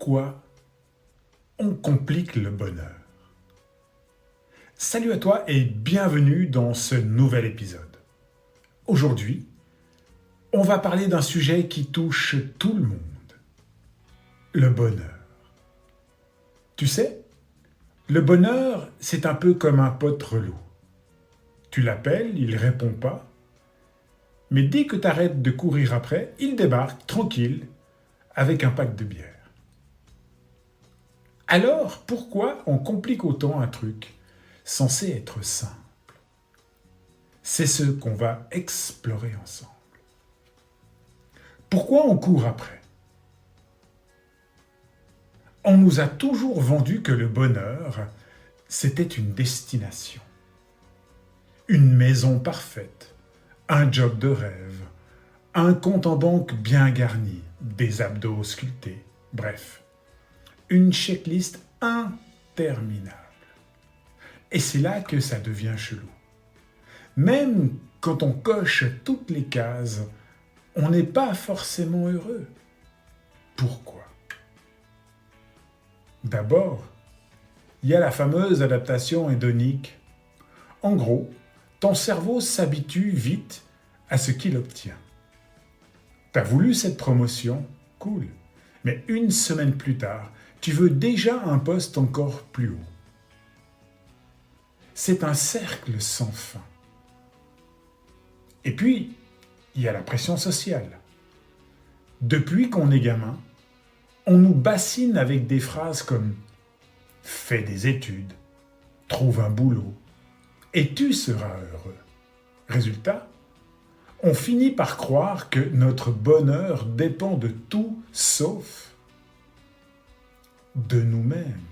pourquoi on complique le bonheur. Salut à toi et bienvenue dans ce nouvel épisode. Aujourd'hui, on va parler d'un sujet qui touche tout le monde. Le bonheur. Tu sais, le bonheur, c'est un peu comme un pote relou. Tu l'appelles, il répond pas, mais dès que tu arrêtes de courir après, il débarque tranquille avec un pack de bière. Alors, pourquoi on complique autant un truc censé être simple? C'est ce qu'on va explorer ensemble. Pourquoi on court après? On nous a toujours vendu que le bonheur, c'était une destination. Une maison parfaite, un job de rêve, un compte en banque bien garni, des abdos sculptés, bref, une checklist interminable. Et c'est là que ça devient chelou. Même quand on coche toutes les cases, on n'est pas forcément heureux. Pourquoi? D'abord, il y a la fameuse adaptation hédonique. En gros, ton cerveau s'habitue vite à ce qu'il obtient. T'as voulu cette promotion? Cool. Mais une semaine plus tard, tu veux déjà un poste encore plus haut. C'est un cercle sans fin. Et puis, il y a la pression sociale. Depuis qu'on est gamin, on nous bassine avec des phrases comme « fais des études, trouve un boulot, et tu seras heureux ». Résultat, on finit par croire que notre bonheur dépend de tout sauf de nous-mêmes.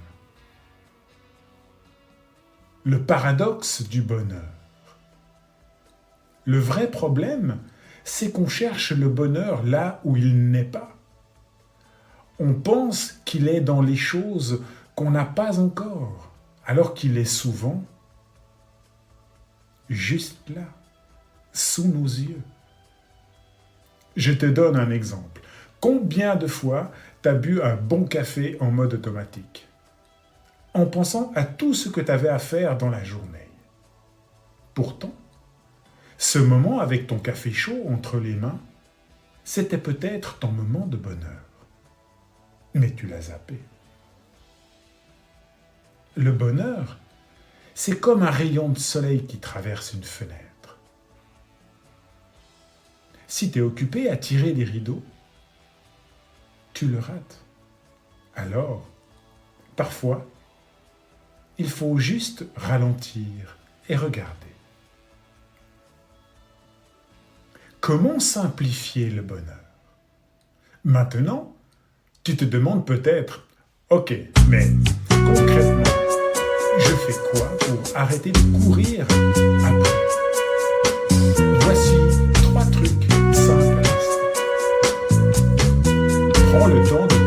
Le paradoxe du bonheur. Le vrai problème, c'est qu'on cherche le bonheur là où il n'est pas. On pense qu'il est dans les choses qu'on n'a pas encore, alors qu'il est souvent juste là, sous nos yeux. Je te donne un exemple. Combien de fois t'as bu un bon café en mode automatique, en pensant à tout ce que tu avais à faire dans la journée? Pourtant, ce moment avec ton café chaud entre les mains, c'était peut-être ton moment de bonheur. Mais tu l'as zappé. Le bonheur, c'est comme un rayon de soleil qui traverse une fenêtre. Si tu es occupé à tirer les rideaux, tu le rates. Alors, parfois, il faut juste ralentir et regarder. Comment simplifier le bonheur? Maintenant, tu te demandes peut-être, ok, mais concrètement, je fais quoi pour arrêter de courir après? Voici 3 trucs simples à tester. Prends le temps de